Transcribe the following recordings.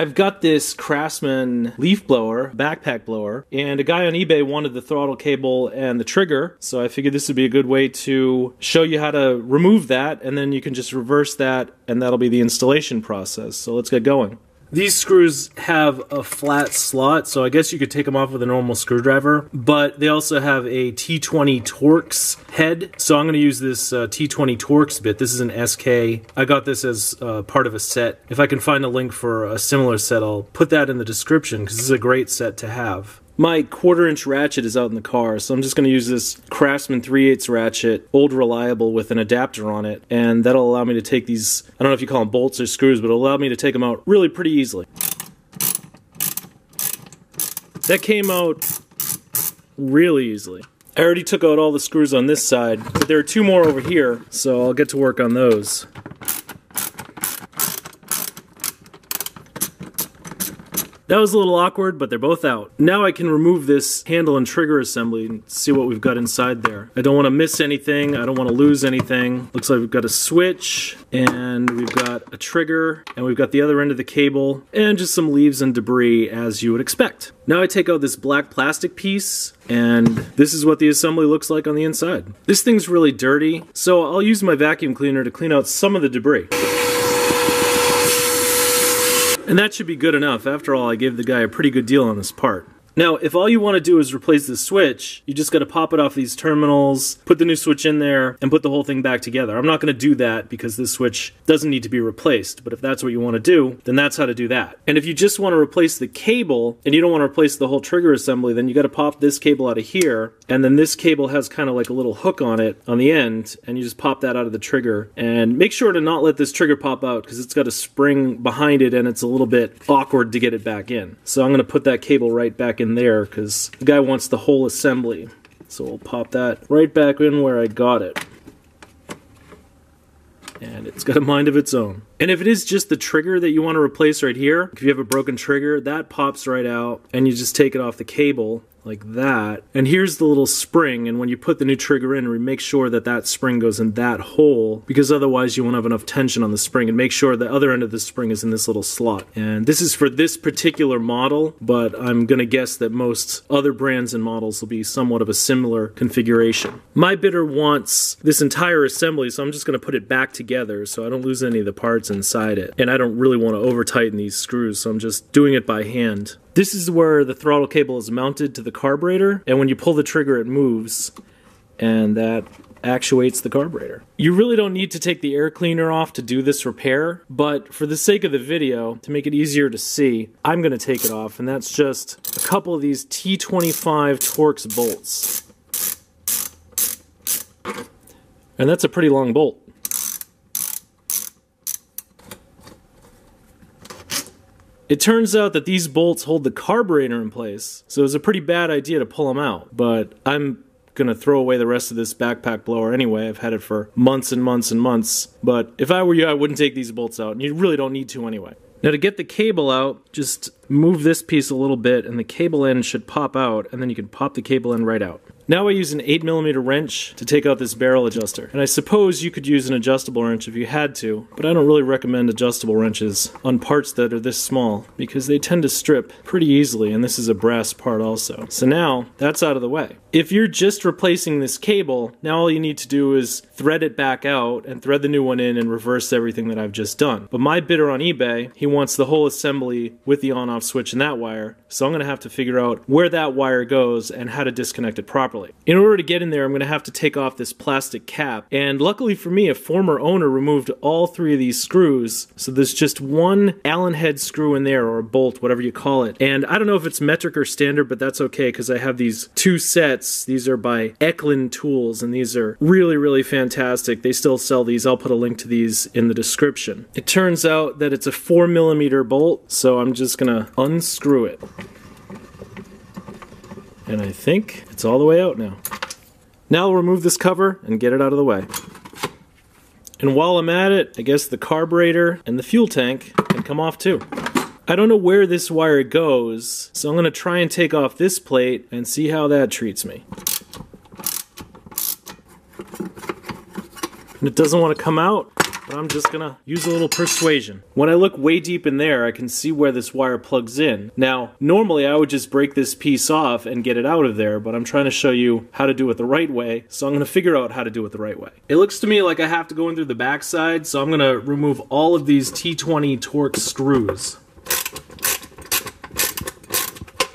I've got this CRAFTSMAN leaf blower, backpack blower, and a guy on eBay wanted the throttle cable and the trigger, so I figured this would be a good way to show you how to remove that, and then you can just reverse that, and that'll be the installation process. So let's get going. These screws have a flat slot, so I guess you could take them off with a normal screwdriver, but they also have a T20 Torx head, so I'm going to use this T20 Torx bit. This is an SK. I got this as part of a set. If I can find a link for a similar set, I'll put that in the description, because this is a great set to have. My 1/4" ratchet is out in the car, so I'm just going to use this CRAFTSMAN 3/8 ratchet, old reliable with an adapter on it, and that'll allow me to take these, I don't know if you call them bolts or screws, but it'll allow me to take them out really pretty easily. That came out really easily. I already took out all the screws on this side, but there are 2 more over here, so I'll get to work on those. That was a little awkward, but they're both out. Now I can remove this handle and trigger assembly and see what we've got inside there. I don't want to miss anything, I don't want to lose anything. Looks like we've got a switch, and we've got a trigger, and we've got the other end of the cable, and just some leaves and debris as you would expect. Now I take out this black plastic piece, and this is what the assembly looks like on the inside. This thing's really dirty, so I'll use my vacuum cleaner to clean out some of the debris. And that should be good enough. After all, I gave the guy a pretty good deal on this part. Now, if all you want to do is replace the switch, you just got to pop it off these terminals, put the new switch in there, and put the whole thing back together. I'm not going to do that because this switch doesn't need to be replaced, but if that's what you want to do, then that's how to do that. And if you just want to replace the cable, and you don't want to replace the whole trigger assembly, then you got to pop this cable out of here, and then this cable has kind of like a little hook on it on the end, and you just pop that out of the trigger. And make sure to not let this trigger pop out because it's got a spring behind it and it's a little bit awkward to get it back in. So I'm going to put that cable right back in there because the guy wants the whole assembly. So we'll pop that right back in where I got it. And it's got a mind of its own. And if it is just the trigger that you want to replace right here, if you have a broken trigger, that pops right out and you just take it off the cable like that. And here's the little spring, and when you put the new trigger in, we make sure that that spring goes in that hole, because otherwise you won't have enough tension on the spring, and make sure the other end of the spring is in this little slot. And this is for this particular model, but I'm gonna guess that most other brands and models will be somewhat of a similar configuration. My bidder wants this entire assembly, so I'm just gonna put it back together so I don't lose any of the parts inside it. And I don't really want to over tighten these screws, so I'm just doing it by hand. This is where the throttle cable is mounted to the carburetor, and when you pull the trigger it moves, and that actuates the carburetor. You really don't need to take the air cleaner off to do this repair, but for the sake of the video, to make it easier to see, I'm going to take it off, and that's just a couple of these T25 Torx bolts. And that's a pretty long bolt. It turns out that these bolts hold the carburetor in place, so it was a pretty bad idea to pull them out, but I'm gonna throw away the rest of this backpack blower anyway. I've had it for months and months and months, but if I were you, I wouldn't take these bolts out, and you really don't need to anyway. Now to get the cable out, just move this piece a little bit and the cable end should pop out, and then you can pop the cable end right out. Now I use an 8mm wrench to take out this barrel adjuster, and I suppose you could use an adjustable wrench if you had to, but I don't really recommend adjustable wrenches on parts that are this small because they tend to strip pretty easily, and this is a brass part also. So now that's out of the way. If you're just replacing this cable, now all you need to do is thread it back out and thread the new one in and reverse everything that I've just done. But my bidder on eBay, he wants the whole assembly with the on-off switch and that wire, so I'm going to have to figure out where that wire goes and how to disconnect it properly. In order to get in there, I'm going to have to take off this plastic cap, and luckily for me, a former owner removed all 3 of these screws, so there's just one Allen head screw in there, or a bolt, whatever you call it. And I don't know if it's metric or standard, but that's okay because I have these 2 sets. These are by Eklind tools, and these are really, really fantastic. They still sell these. I'll put a link to these in the description. It turns out that it's a 4mm bolt, so I'm just going to unscrew it. And I think it's all the way out now. Now I'll remove this cover and get it out of the way. And while I'm at it, I guess the carburetor and the fuel tank can come off too. I don't know where this wire goes, so I'm going to try and take off this plate and see how that treats me. And it doesn't want to come out. but I'm just gonna use a little persuasion. When I look way deep in there, I can see where this wire plugs in. Now, normally I would just break this piece off and get it out of there, but I'm trying to show you how to do it the right way, so I'm gonna figure out how to do it the right way. It looks to me like I have to go in through the backside, so I'm gonna remove all of these T20 Torx screws.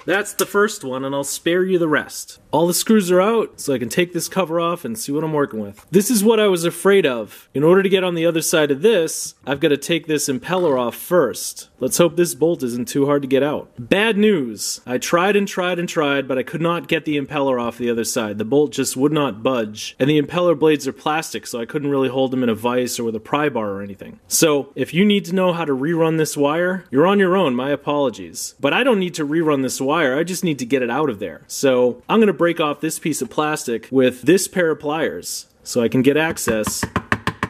That's the first one, and I'll spare you the rest. All the screws are out, so I can take this cover off and see what I'm working with. This is what I was afraid of. In order to get on the other side of this, I've got to take this impeller off first. Let's hope this bolt isn't too hard to get out. Bad news. I tried and tried and tried, but I could not get the impeller off the other side. The bolt just would not budge, and the impeller blades are plastic, so I couldn't really hold them in a vise or with a pry bar or anything. So, if you need to know how to rerun this wire, you're on your own, my apologies. But I don't need to rerun this wire, I just need to get it out of there. So, I'm gonna break off this piece of plastic with this pair of pliers so I can get access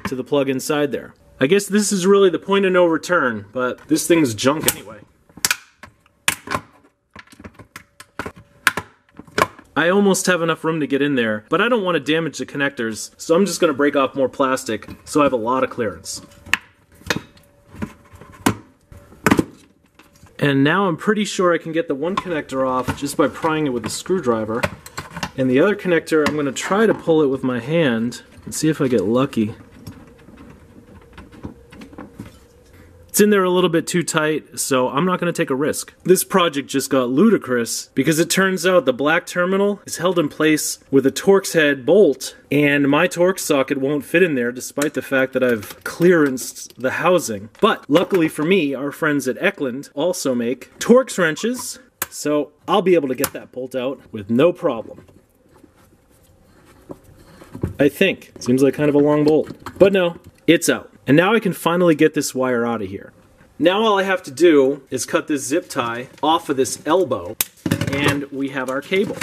to the plug inside there. I guess this is really the point of no return, but this thing's junk anyway. I almost have enough room to get in there, but I don't want to damage the connectors, so I'm just going to break off more plastic so I have a lot of clearance. And now I'm pretty sure I can get the one connector off just by prying it with a screwdriver. And the other connector, I'm going to try to pull it with my hand and see if I get lucky. It's in there a little bit too tight, so I'm not going to take a risk. This project just got ludicrous because it turns out the black terminal is held in place with a Torx head bolt, and my Torx socket won't fit in there despite the fact that I've clearanced the housing. But luckily for me, our friends at Eklind also make Torx wrenches, so I'll be able to get that bolt out with no problem. I think. Seems like kind of a long bolt. But no, it's out. And now I can finally get this wire out of here. Now all I have to do is cut this zip tie off of this elbow, and we have our cable.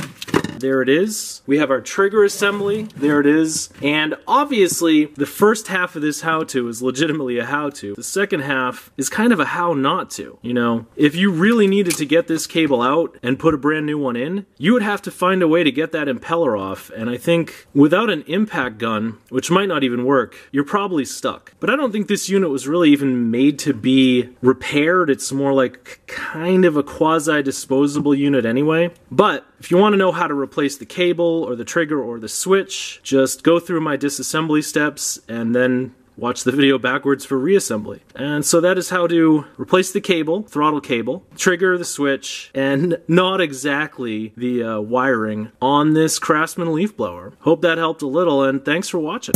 There it is. We have our trigger assembly. There it is. And obviously, the first half of this how-to is legitimately a how-to. The second half is kind of a how not to. You know, if you really needed to get this cable out and put a brand new one in, you would have to find a way to get that impeller off. And I think without an impact gun, which might not even work, you're probably stuck. But I don't think this unit was really even made to be repaired. It's more like kind of a quasi-disposable unit anyway. But if you want to know how to replace the cable or the trigger or the switch, just go through my disassembly steps and then watch the video backwards for reassembly. And so that is how to replace the cable, throttle cable, trigger, the switch, and not exactly the wiring on this CRAFTSMAN leaf blower. Hope that helped a little, and thanks for watching.